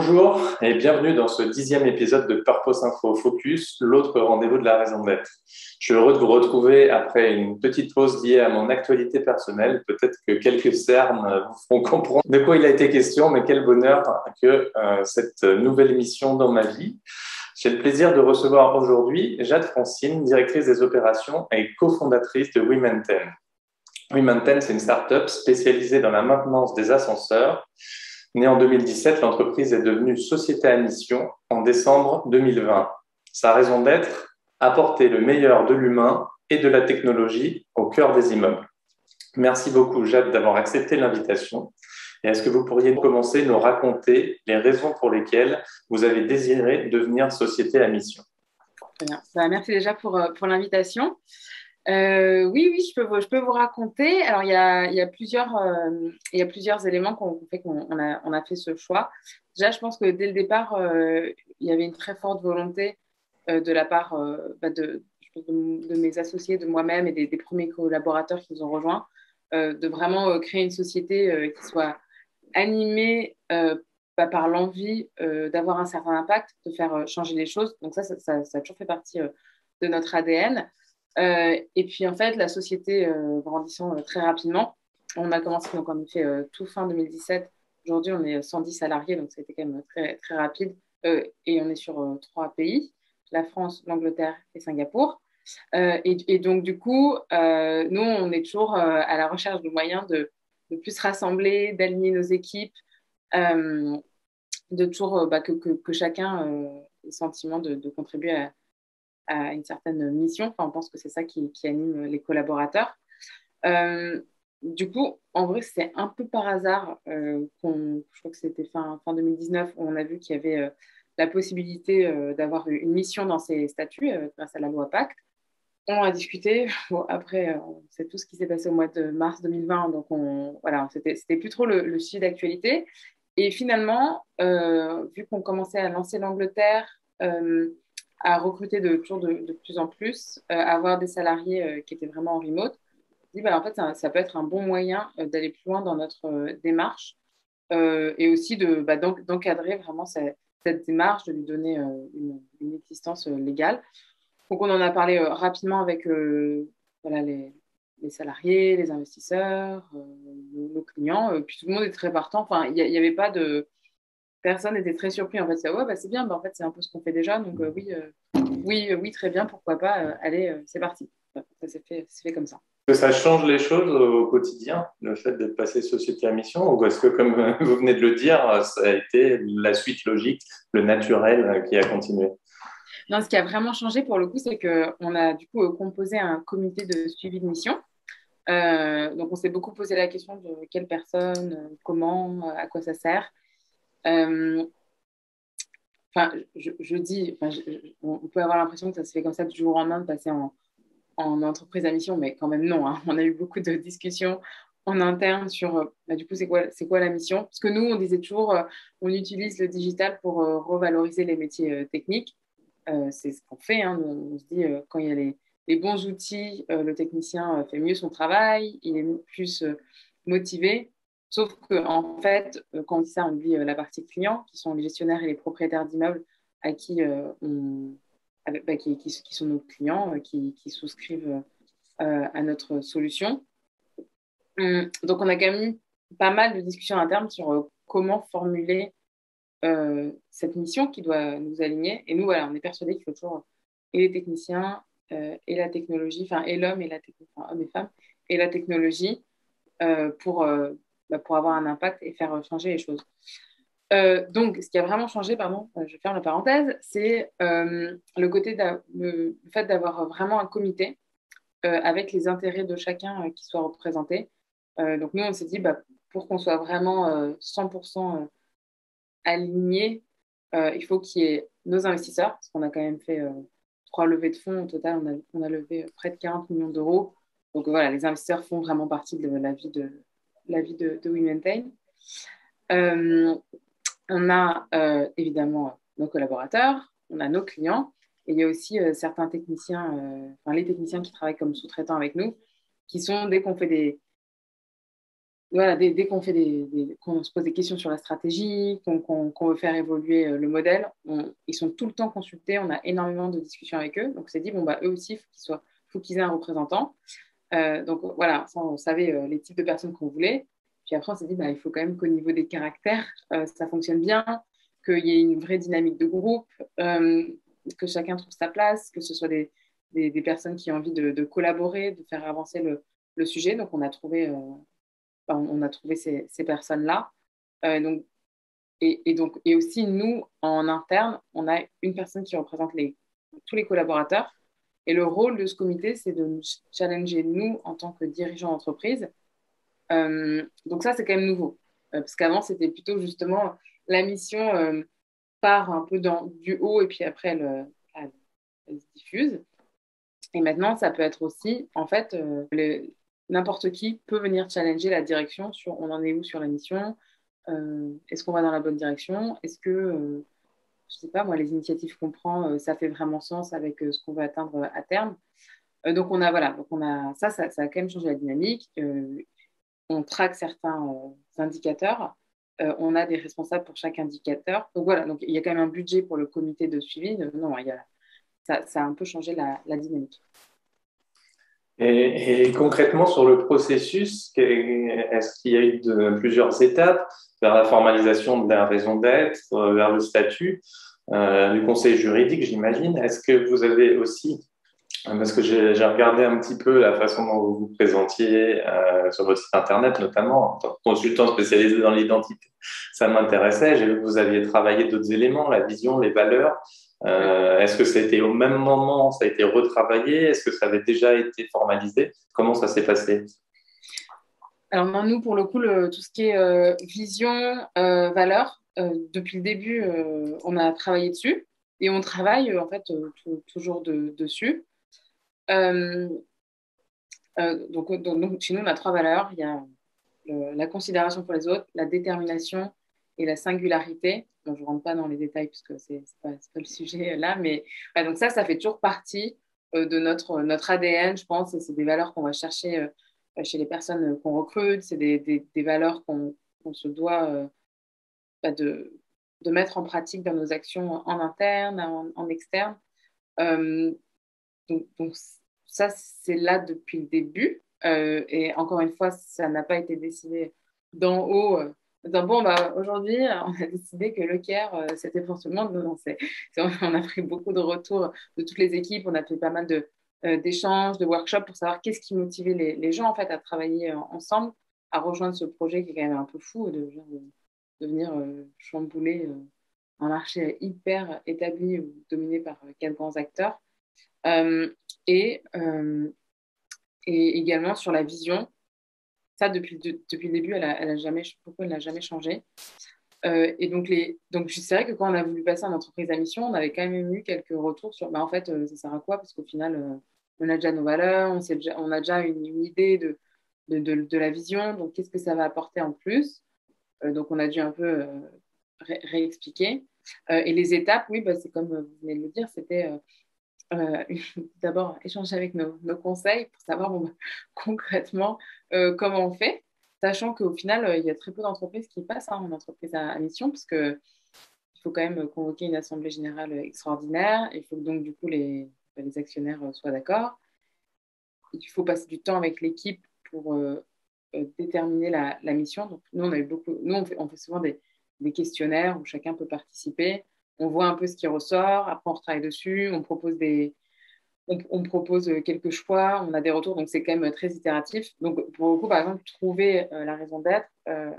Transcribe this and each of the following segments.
Bonjour et bienvenue dans ce 10e épisode de Purpose Info Focus, l'autre rendez-vous de la raison d'être. Je suis heureux de vous retrouver après une petite pause liée à mon actualité personnelle. Peut-être que quelques cernes vous feront comprendre de quoi il a été question, mais quel bonheur que cette nouvelle émission dans ma vie. J'ai le plaisir de recevoir aujourd'hui Jade Francine, directrice des opérations et cofondatrice de Women 10. Women 10, c'est une start-up spécialisée dans la maintenance des ascenseurs. Née en 2017, l'entreprise est devenue société à mission en décembre 2020. Sa raison d'être, apporter le meilleur de l'humain et de la technologie au cœur des immeubles. Merci beaucoup, Jade, d'avoir accepté l'invitation. Et est-ce que vous pourriez commencer à nous raconter les raisons pour lesquelles vous avez désiré devenir société à mission? Très bien. Merci déjà pour l'invitation. Oui, je peux vous raconter. Alors, il y a plusieurs éléments qu'on fait on a fait ce choix. Déjà, je pense que dès le départ, il y avait une très forte volonté de la part de mes associés, de moi-même et des premiers collaborateurs qui nous ont rejoints, de vraiment créer une société qui soit animée par l'envie d'avoir un certain impact, de faire changer les choses. Donc ça a toujours fait partie de notre ADN. Et puis, en fait, la société grandissant très rapidement, on a commencé donc, en effet tout fin 2017. Aujourd'hui, on est 110 salariés, donc ça a été quand même très, très rapide. Et on est sur 3 pays, la France, l'Angleterre et Singapour. Et donc, du coup, nous, on est toujours à la recherche de moyens de plus rassembler, d'aligner nos équipes, euh, de toujours que chacun ait le sentiment de contribuer à une certaine mission. Enfin, on pense que c'est ça qui anime les collaborateurs. Euh, du coup, en vrai, c'est un peu par hasard je crois que c'était fin 2019, où on a vu qu'il y avait la possibilité d'avoir une mission dans ces statuts grâce à la loi Pacte. On a discuté. Bon, après, on sait tout ce qui s'est passé au mois de mars 2020, donc voilà, c'était plus trop le sujet d'actualité. Et finalement, vu qu'on commençait à lancer l'Angleterre, à recruter toujours de plus en plus, à avoir des salariés qui étaient vraiment en remote, on dit, bah, en fait, ça peut être un bon moyen d'aller plus loin dans notre démarche et aussi d'encadrer vraiment cette démarche, de lui donner une existence légale. Donc, on en a parlé rapidement avec voilà, les salariés, les investisseurs, nos clients, puis tout le monde est très partant. Enfin, il n'y avait pas de... Personne n'était très surpris. En fait, c'est ouais, bah, c'est bien, bah, en fait, c'est un peu ce qu'on fait déjà. Donc, oui, très bien, pourquoi pas. Allez, c'est parti. Enfin, ça s'est fait comme ça. Est-ce que ça change les choses au quotidien, le fait d'être passé société à mission, ou est-ce que, comme vous venez de le dire, ça a été la suite logique, le naturel qui a continué? Non, ce qui a vraiment changé pour le coup, c'est qu'on a du coup composé un comité de suivi de mission. Donc, on s'est beaucoup posé la question de quelle personne, comment, à quoi ça sert. Euh, Enfin, je dis, enfin, on peut avoir l'impression que ça se fait comme ça du jour au lendemain de passer en entreprise à mission, mais quand même non, hein. On a eu beaucoup de discussions en interne sur, du coup, c'est quoi la mission? Parce que nous, on disait toujours, on utilise le digital pour revaloriser les métiers techniques. C'est ce qu'on fait, hein. On se dit, quand il y a les bons outils, le technicien fait mieux son travail, il est plus motivé. Sauf qu'en fait, quand on dit ça, on oublie la partie client, qui sont les gestionnaires et les propriétaires d'immeubles à qui, qui sont nos clients, qui souscrivent à notre solution. Donc, on a quand même eu pas mal de discussions internes sur comment formuler cette mission qui doit nous aligner. Et nous, voilà, on est persuadés qu'il faut toujours et les techniciens et la technologie, enfin, et l'homme et la technologie, enfin, hommes et femmes, et la technologie euh, pour, euh, pour avoir un impact et faire changer les choses. Donc, ce qui a vraiment changé, pardon, je ferme la parenthèse, c'est le fait d'avoir vraiment un comité avec les intérêts de chacun qui soient représentés. Donc, nous, on s'est dit, pour qu'on soit vraiment 100% aligné, il faut qu'il y ait nos investisseurs, parce qu'on a quand même fait 3 levées de fonds. Au total, on a levé près de 40 millions d'euros. Donc voilà, les investisseurs font vraiment partie de la vie de WeMaintain. Euh, on a évidemment nos collaborateurs, on a nos clients, et il y a aussi certains techniciens, enfin les techniciens qui travaillent comme sous-traitants avec nous, qui sont, dès qu'on fait voilà, dès qu'on fait qu'on se pose des questions sur la stratégie, qu'on veut faire évoluer le modèle, ils sont tout le temps consultés, on a énormément de discussions avec eux. Donc, on s'est dit, bon, bah, eux aussi, faut qu'ils aient un représentant. Donc, voilà, ça, on savait les types de personnes qu'on voulait. Puis après, on s'est dit, bah, il faut quand même qu'au niveau des caractères, ça fonctionne bien, qu'il y ait une vraie dynamique de groupe, que chacun trouve sa place, que ce soit des personnes qui ont envie de collaborer, de faire avancer le sujet. Donc, on a trouvé ces personnes-là. Donc, et aussi, nous, en interne, on a une personne qui représente tous les collaborateurs. Et le rôle de ce comité, c'est de nous challenger, nous, en tant que dirigeants d'entreprise. Donc ça, c'est quand même nouveau. Parce qu'avant, c'était plutôt justement la mission part un peu du haut et puis après, elle se diffuse. Et maintenant, ça peut être aussi, en fait, n'importe qui peut venir challenger la direction sur on en est où sur la mission, est-ce qu'on va dans la bonne direction, est-ce que, je sais pas, moi, les initiatives qu'on prend, ça fait vraiment sens avec ce qu'on veut atteindre à terme. Donc, voilà, donc ça a quand même changé la dynamique. On traque certains indicateurs. On a des responsables pour chaque indicateur. Donc, voilà, donc il y a quand même un budget pour le comité de suivi. Non, ça a un peu changé la dynamique. Et concrètement, sur le processus, est-ce qu'il y a eu plusieurs étapes vers la formalisation de la raison d'être, vers le statut du conseil juridique, j'imagine? Est-ce que vous avez aussi, parce que j'ai regardé un petit peu la façon dont vous vous présentiez sur votre site internet, notamment en tant que consultant spécialisé dans l'identité, ça m'intéressait. J'ai vu que vous aviez travaillé d'autres éléments, la vision, les valeurs. Est-ce que c'était au même moment, ça a été retravaillé? Est-ce que ça avait déjà été formalisé? Comment ça s'est passé? Alors, non, nous, pour le coup, tout ce qui est vision, valeur, depuis le début, on a travaillé dessus et on travaille en fait toujours dessus. Euh, donc, chez nous, on a trois valeurs. Il y a la considération pour les autres, la détermination et la singularité. Donc, je ne rentre pas dans les détails puisque c'est pas le sujet là, mais ouais, donc ça fait toujours partie de notre ADN, je pense, et c'est des valeurs qu'on va chercher chez les personnes qu'on recrute, c'est des valeurs qu'on se doit bah, de mettre en pratique dans nos actions en interne, en externe. Euh, donc, ça, c'est là depuis le début. Et encore une fois, ça n'a pas été décidé d'en haut. Bon, bah, aujourd'hui, on a décidé que le CARE, c'était pour tout le monde. Non, on a pris beaucoup de retours de toutes les équipes. On a fait pas mal d'échanges, de workshops pour savoir qu'est-ce qui motivait les gens en fait, à travailler ensemble, à rejoindre ce projet qui est quand même un peu fou de venir chambouler un marché hyper établi ou dominé par quatre grands acteurs. Euh, et, euh, et également sur la vision, ça depuis le début, elle a jamais, pourquoi elle n'a jamais changé. Et donc c'est vrai que quand on a voulu passer en entreprise à mission, on avait quand même eu quelques retours sur, bah, en fait, ça sert à quoi? Parce qu'au final, on a déjà nos valeurs, on a déjà une idée de la vision, donc qu'est-ce que ça va apporter en plus? Donc on a dû un peu réexpliquer. Et les étapes, oui, bah, c'est comme vous venez de le dire, c'était euh, d'abord échanger avec nos conseils pour savoir bon, bah, concrètement comment on fait, sachant qu'au final, il y a très peu d'entreprises qui passent en entreprise à mission, parce que il faut quand même convoquer une assemblée générale extraordinaire. Il faut que donc du coup les actionnaires soient d'accord. Il faut passer du temps avec l'équipe pour déterminer la mission. Donc nous, on fait souvent des questionnaires où chacun peut participer. On voit un peu ce qui ressort, après on retravaille dessus, on propose quelques choix, on a des retours, donc c'est quand même très itératif. Donc pour le coup, par exemple, trouver la raison d'être, je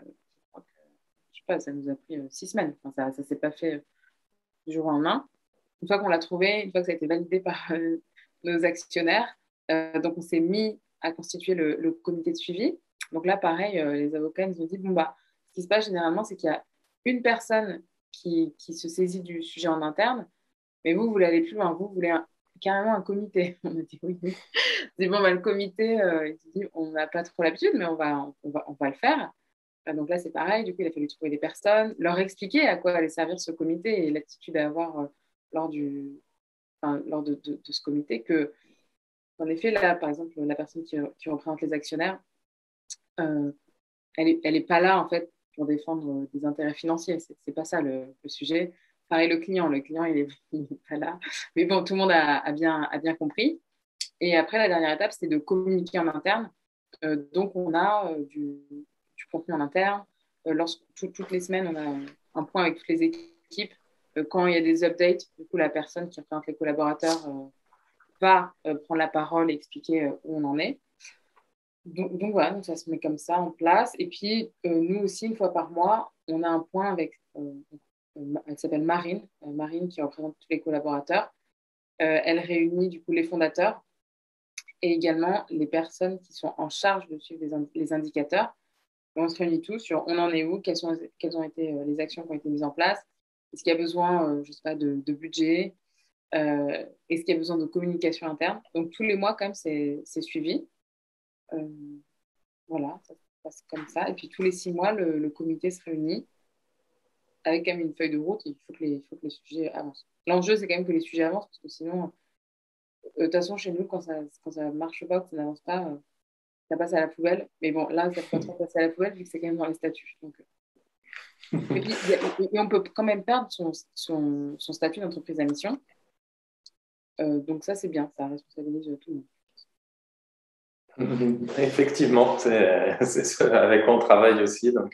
sais pas, ça nous a pris 6 semaines. Enfin, ça s'est pas fait du jour au lendemain. Une fois qu'on l'a trouvé, une fois que ça a été validé par nos actionnaires, donc on s'est mis à constituer le comité de suivi. Donc là, pareil, les avocats nous ont dit, bon, bah, ce qui se passe généralement, c'est qu'il y a une personne qui se saisit du sujet en interne, mais vous voulez aller plus loin, vous voulez carrément un comité. On a dit oui. C'est bon, bah, le comité, il dit, on n'a pas trop l'habitude, mais on va le faire. Donc là, c'est pareil. Du coup, il a fallu trouver des personnes, leur expliquer à quoi allait servir ce comité et l'attitude à avoir lors, lors de ce comité. En effet, là, par exemple, la personne qui représente les actionnaires, euh, elle est pas là, en fait, pour défendre des intérêts financiers. C'est pas ça le sujet. Pareil, le client, il est pas là. Mais bon, tout le monde a bien compris. Et après, la dernière étape, c'est de communiquer en interne. Donc, on a du contenu en interne. Toutes les semaines, on a un point avec toutes les équipes. Quand il y a des updates, du coup, la personne qui représente les collaborateurs va prendre la parole et expliquer où on en est. Donc voilà, donc ça se met comme ça en place. Et puis, nous aussi, une fois par mois, on a un point avec, elle s'appelle Marine, Marine qui représente tous les collaborateurs. Elle réunit du coup les fondateurs et également les personnes qui sont en charge de suivre les indicateurs. Et on se réunit tous sur on en est où, quelles ont été les actions qui ont été mises en place, est-ce qu'il y a besoin, je ne sais pas, de budget, est-ce qu'il y a besoin de communication interne. Donc tous les mois, quand même, c'est suivi. Euh, voilà, ça se passe comme ça. Et puis tous les 6 mois, le comité se réunit avec quand même une feuille de route. Il faut que les sujets avancent. L'enjeu, c'est quand même que les sujets avancent, parce que sinon, de toute façon, chez nous, quand ça marche pas, que ça n'avance pas, ça passe à la poubelle. Mais bon, là, ça peut pas trop passer à la poubelle vu que c'est quand même dans les statuts. Donc, et puis, et on peut quand même perdre son statut d'entreprise à mission. Donc ça, c'est bien, ça responsabilise tout le monde. Effectivement, c'est ce avec quoi on travaille aussi. Donc,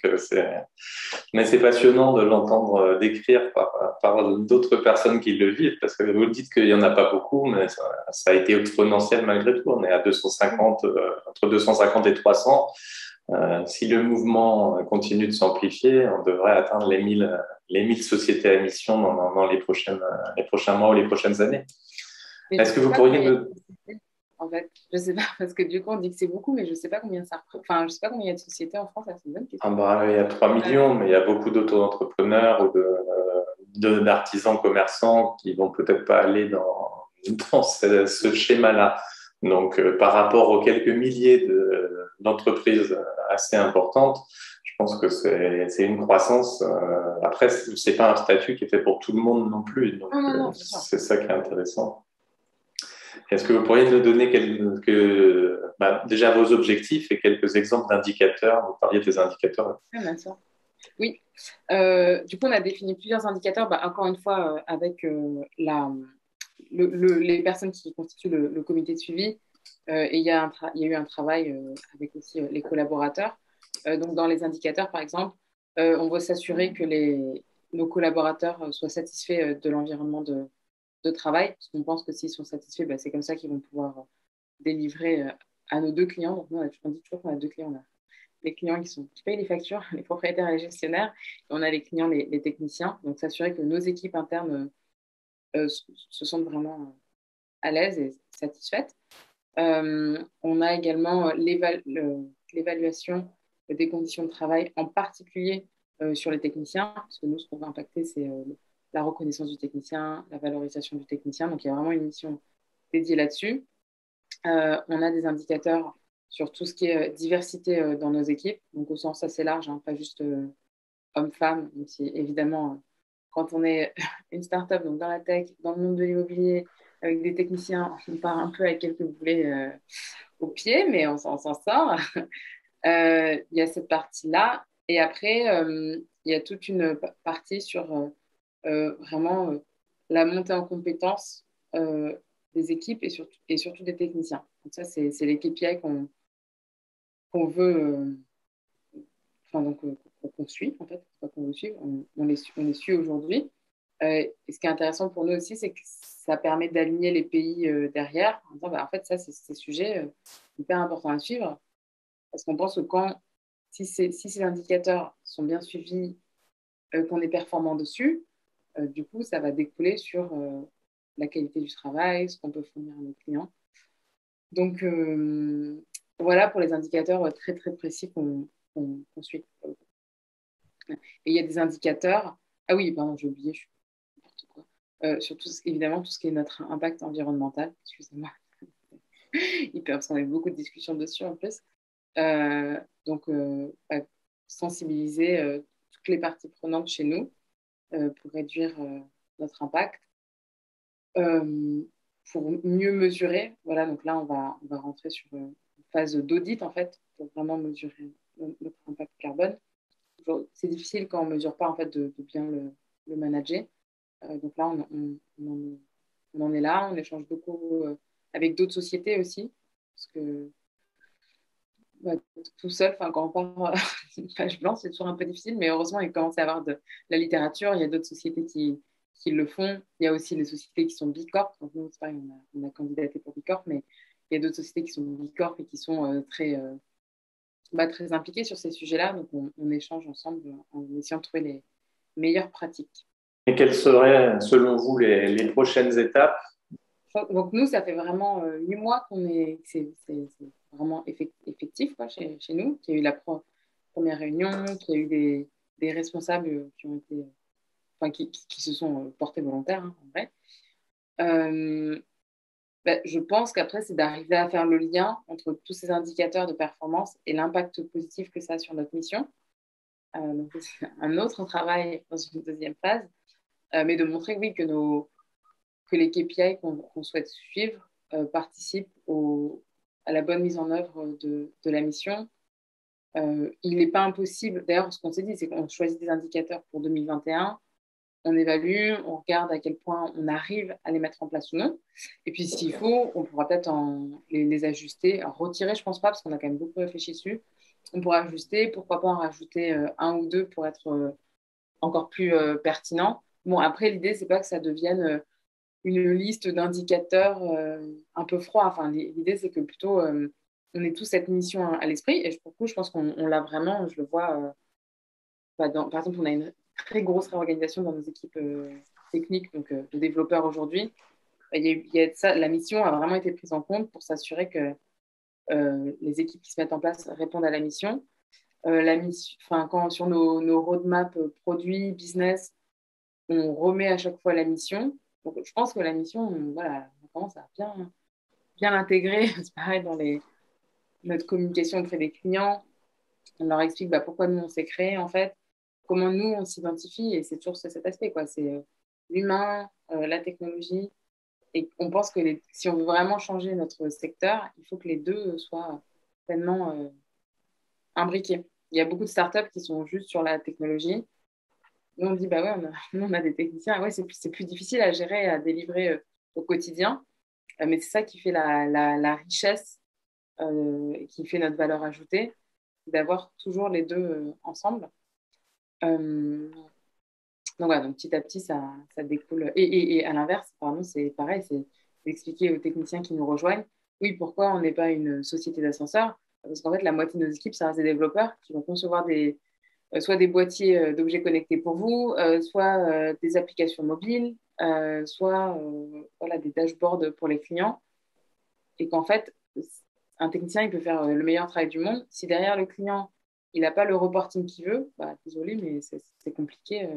mais c'est passionnant de l'entendre décrire par d'autres personnes qui le vivent, parce que vous dites qu'il n'y en a pas beaucoup, mais ça a été exponentiel malgré tout. On est à 250, entre 250 et 300. Si le mouvement continue de s'amplifier, on devrait atteindre les 1000 sociétés à mission dans les prochains mois ou les prochaines années. Mais je Est-ce que sais vous pas pourriez combien il y a me... de sociétés, en fait. Je sais pas, parce que du coup, on dit que c'est beaucoup, mais je sais pas combien ça représente. Enfin, je sais pas combien il y a de sociétés en France, c'est une bonne Ah question. bah, il y a 3 millions, mais il y a beaucoup d'auto-entrepreneurs ou d'artisans commerçants qui vont peut-être pas aller dans ce schéma-là. Donc, par rapport aux quelques milliers d'entreprises assez importantes, je pense que c'est une croissance. Après, c'est pas un statut qui est fait pour tout le monde non plus. Donc, Non, non, non, bien sûr. c'est ça qui est intéressant. Est-ce que vous pourriez nous donner déjà vos objectifs et quelques exemples d'indicateurs? Vous parliez des indicateurs. Oui, bien sûr. Oui. Du coup, on a défini plusieurs indicateurs, bah, encore une fois, avec les personnes qui constituent le comité de suivi. Et il y a eu un travail avec aussi les collaborateurs. Donc, dans les indicateurs, par exemple, on veut s'assurer que nos collaborateurs soient satisfaits de l'environnement de travail, parce qu'on pense que s'ils sont satisfaits, bah, c'est comme ça qu'ils vont pouvoir délivrer à nos deux clients. Donc, nous, on dit toujours qu'on a deux clients. On a les clients qui payent les factures, les propriétaires et les gestionnaires, et on a les clients, les techniciens. Donc, s'assurer que nos équipes internes se sentent vraiment à l'aise et satisfaites. On a également l'évaluation des conditions de travail, en particulier sur les techniciens, parce que nous, ce qu'on va impacter, c'est la reconnaissance du technicien, la valorisation du technicien. Donc, il y a vraiment une mission dédiée là-dessus. On a des indicateurs sur tout ce qui est diversité dans nos équipes, donc au sens assez large, hein, pas juste hommes-femmes, même si évidemment, quand on est une start-up, donc dans la tech, dans le monde de l'immobilier, avec des techniciens, on part un peu avec quelques boulets au pied, mais on s'en sort. Il y a cette partie-là. Et après, il y a toute une partie sur vraiment la montée en compétences des équipes et surtout des techniciens. Donc ça, c'est les KPI qu'on veut, enfin, donc, qu'on suit, en fait, pas qu'on veut suivre, on les suit aujourd'hui. Et ce qui est intéressant pour nous aussi, c'est que ça permet d'aligner les pays derrière, en disant, bah, en fait, ça, c'est ces sujets hyper importants à suivre, parce qu'on pense que si ces indicateurs sont bien suivis, qu'on est performant dessus, du coup, ça va découler sur la qualité du travail, ce qu'on peut fournir à nos clients. Donc, voilà pour les indicateurs très, très précis qu'on suit. Et il y a des indicateurs. Ah oui, pardon, j'ai oublié, je suis n'importe quoi. Sur évidemment, tout ce qui est notre impact environnemental. Excusez-moi. Parce qu'on a eu beaucoup de discussions dessus en plus. Donc, bah, sensibiliser toutes les parties prenantes chez nous pour réduire notre impact. Pour mieux mesurer, voilà, donc là, on va rentrer sur une phase d'audit, en fait, pour vraiment mesurer notre impact carbone. C'est difficile quand on ne mesure pas en fait, de bien le manager. Donc là, on en est là. On échange beaucoup avec d'autres sociétés aussi. Parce que bah, tout seul, quand on part page blanche, c'est toujours un peu difficile. Mais heureusement, il commence à y avoir de la littérature. Il y a d'autres sociétés qui le font. Il y a aussi les sociétés qui sont Bicorp. Donc nous, c'est pareil, on a candidaté pour Bicorp. Mais il y a d'autres sociétés qui sont Bicorp et qui sont très impliquées sur ces sujets-là. Donc on échange ensemble en essayant de trouver les meilleures pratiques. Et quelles seraient, selon vous, les prochaines étapes? Donc nous, ça fait vraiment 8 mois c'est vraiment effectif quoi, chez nous, qu'il y a eu la première réunion, qu'il y a eu des responsables qui ont été, qui se sont portés volontaires, hein, en vrai. Je pense qu'après, c'est d'arriver à faire le lien entre tous ces indicateurs de performance et l'impact positif que ça a sur notre mission. Donc c'est un autre travail dans une deuxième phase, mais de montrer, oui, que les KPI qu'on souhaite suivre participent à la bonne mise en œuvre de la mission. Il n'est pas impossible, d'ailleurs, ce qu'on s'est dit, c'est qu'on choisit des indicateurs pour 2021, on évalue, on regarde à quel point on arrive à les mettre en place ou non. Et puis, s'il faut, on pourra peut-être les ajuster. Alors, retirer, je ne pense pas, parce qu'on a quand même beaucoup réfléchi dessus. On pourra ajuster, pourquoi pas en rajouter un ou deux pour être encore plus pertinent. Bon, après, l'idée, c'est pas que ça devienne une liste d'indicateurs un peu froid. Enfin, l'idée, c'est que plutôt, on ait tous cette mission à l'esprit. Et pour le coup, je pense qu'on l'a vraiment, je le vois. Par exemple, on a une très grosse réorganisation dans nos équipes techniques, donc de développeurs aujourd'hui. La mission a vraiment été prise en compte pour s'assurer que les équipes qui se mettent en place répondent à la mission. Quand sur nos roadmaps produits, business, on remet à chaque fois la mission. Donc, je pense que la mission, voilà, on commence à bien l'intégrer. C'est pareil dans notre communication auprès des clients. On leur explique pourquoi nous, on s'est créé, en fait, comment nous, on s'identifie. Et c'est toujours cet aspect, quoi. C'est l'humain, la technologie. Et on pense que si on veut vraiment changer notre secteur, il faut que les deux soient pleinement imbriqués. Il y a beaucoup de startups qui sont juste sur la technologie. Nous, on dit, bah ouais, on a des techniciens. Ouais, c'est plus difficile à gérer, à délivrer au quotidien. Mais c'est ça qui fait la richesse, qui fait notre valeur ajoutée, d'avoir toujours les deux ensemble. Donc voilà, donc petit à petit, ça découle. Et à l'inverse, pardon, c'est pareil, c'est d'expliquer aux techniciens qui nous rejoignent, oui, pourquoi on n'est pas une société d'ascenseurs. Parce qu'en fait, la moitié de nos équipes, ça reste des développeurs qui vont concevoir soit des boîtiers d'objets connectés pour vous, soit des applications mobiles, soit voilà, des dashboards pour les clients. Et qu'en fait, un technicien, il peut faire le meilleur travail du monde. Si derrière le client, il n'a pas le reporting qu'il veut, désolé, mais c'est compliqué.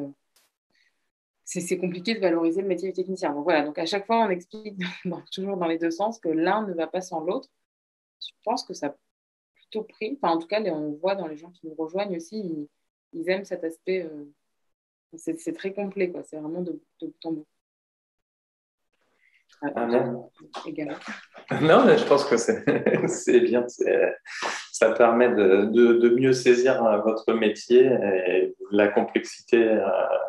C'est compliqué de valoriser le métier de technicien. Donc voilà, donc à chaque fois, on explique toujours dans les deux sens que l'un ne va pas sans l'autre. Je pense que ça a plutôt pris. Enfin, en tout cas, on voit dans les gens qui nous rejoignent aussi, ils aiment cet aspect. C'est très complet, quoi. C'est vraiment de bout en bout. Ah, non. Également. Non, mais je pense que c'est bien. Ça permet de mieux saisir votre métier et la complexité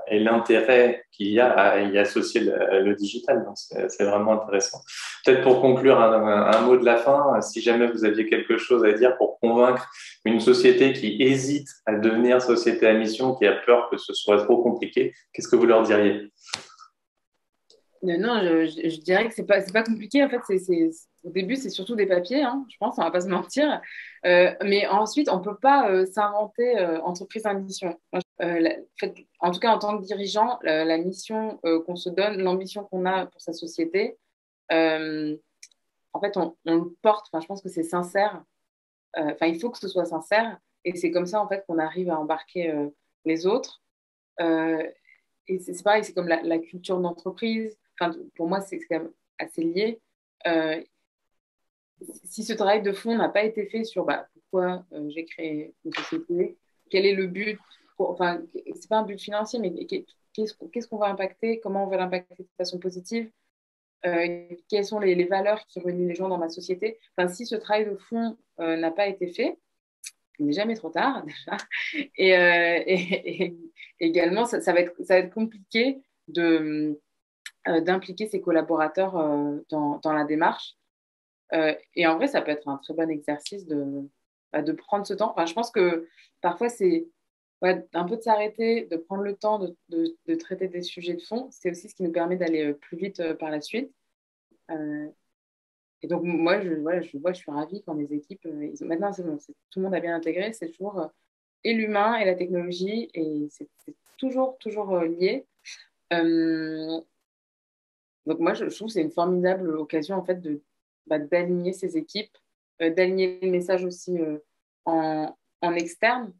et l'intérêt qu'il y a à y associer le digital. Donc, c'est vraiment intéressant. Peut-être pour conclure, un mot de la fin, si jamais vous aviez quelque chose à dire pour convaincre une société qui hésite à devenir société à mission, qui a peur que ce soit trop compliqué, qu'est-ce que vous leur diriez? Non, je dirais que c'est pas compliqué. En fait, au début, c'est surtout des papiers, hein, je pense, on va pas se mentir. Mais ensuite, on peut pas s'inventer entreprise à mission. En tout cas, en tant que dirigeant, la mission qu'on se donne, l'ambition qu'on a pour sa société, euh, en fait, on le porte. Enfin, je pense que c'est sincère. Enfin, il faut que ce soit sincère. Et c'est comme ça, en fait, qu'on arrive à embarquer les autres. Euh, et c'est pareil, c'est comme la culture d'entreprise. Enfin, pour moi, c'est quand même assez lié. Euh, si ce travail de fond n'a pas été fait sur pourquoi j'ai créé une société, quel est le but, enfin, c'est pas un but financier, mais qu'est-ce qu'on va impacter, comment on va l'impacter de façon positive, quelles sont les valeurs qui réunissent les gens dans ma société. Enfin, si ce travail de fond n'a pas été fait, il n'est jamais trop tard déjà. Et également, ça va être compliqué d'impliquer ses collaborateurs dans la démarche. Et en vrai, ça peut être un très bon exercice de prendre ce temps. Enfin, je pense que parfois, c'est un peu de s'arrêter, de prendre le temps de traiter des sujets de fond. C'est aussi ce qui nous permet d'aller plus vite par la suite. Et donc, moi, je suis ravie quand mes équipes, maintenant, c'est bon, tout le monde a bien intégré, c'est toujours et l'humain et la technologie, et c'est toujours lié. Donc, moi, je trouve que c'est une formidable occasion, en fait, d'aligner ces équipes, d'aligner le message aussi en externe,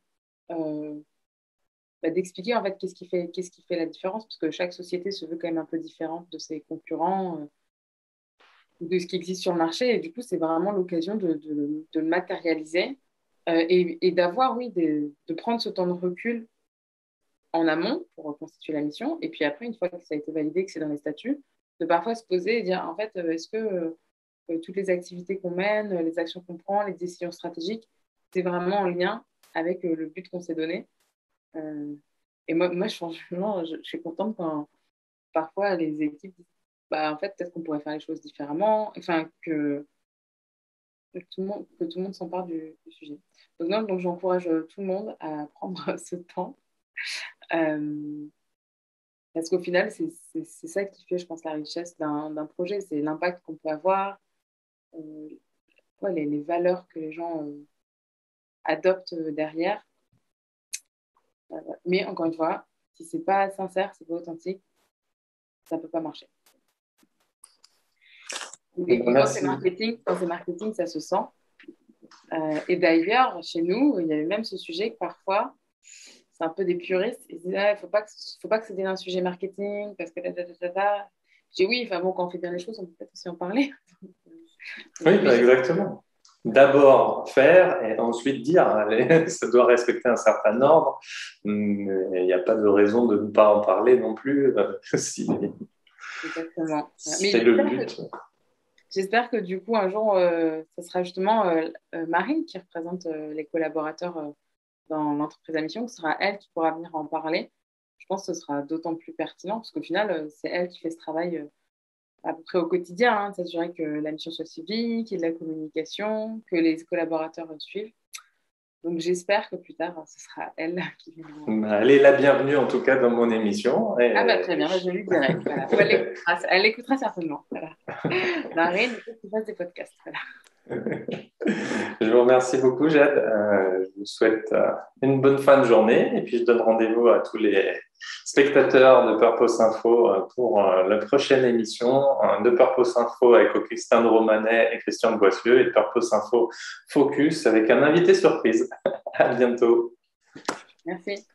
d'expliquer, en fait, qu'est-ce qui fait la différence, parce que chaque société se veut quand même un peu différente de ses concurrents, de ce qui existe sur le marché. Et du coup, c'est vraiment l'occasion de le matérialiser et d'avoir, oui, de prendre ce temps de recul en amont pour reconstituer la mission. Et puis après, une fois que ça a été validé, que c'est dans les statuts, de parfois se poser et dire, en fait, est-ce que toutes les activités qu'on mène, les actions qu'on prend, les décisions stratégiques, c'est vraiment en lien avec le but qu'on s'est donné. Et moi franchement, je suis contente quand parfois les équipes disent, bah, en fait, peut-être qu'on pourrait faire les choses différemment, enfin, que tout le monde s'empare du sujet. Donc, non, donc j'encourage tout le monde à prendre ce temps. Parce qu'au final, c'est ça qui fait, je pense, la richesse d'un projet, c'est l'impact qu'on peut avoir, euh, les valeurs que les gens adoptent derrière. Mais encore une fois, si c'est pas sincère, c'est pas authentique, ça peut pas marcher. Et puis quand c'est marketing, ça se sent. Et d'ailleurs, chez nous, il y avait même ce sujet que parfois, c'est un peu des puristes. Ils disent, il ne faut pas que ça devienne un sujet marketing parce que Je dis oui, enfin bon, quand on fait bien les choses, on peut peut-être aussi en parler. Oui, exactement. D'abord faire et ensuite dire. Allez, ça doit respecter un certain ordre. Mais il n'y a pas de raison de ne pas en parler non plus si Exactement. c'est le but. J'espère que du coup, un jour, ce sera justement Marine qui représente les collaborateurs dans l'entreprise à mission, que ce sera elle qui pourra venir en parler. Je pense que ce sera d'autant plus pertinent parce qu'au final, c'est elle qui fait ce travail à peu près au quotidien, hein, s'assurer que la mission soit suivie, qu'il y ait de la communication, que les collaborateurs suivent. Donc j'espère que plus tard, ce sera elle qui viendra. Elle est la bienvenue en tout cas dans mon émission. Ah bah très bien, je lui dirai. Voilà. Elle l'écoutera certainement. Voilà. Marine, il faut que tu fasses des podcasts. Voilà. Je vous remercie beaucoup, Jade. Je vous souhaite une bonne fin de journée et puis je donne rendez-vous à tous les spectateurs de Purpose Info pour la prochaine émission de Purpose Info avec Augustin de Romanet et Christian de Boissieu et de Purpose Info Focus avec un invité surprise. À bientôt. Merci.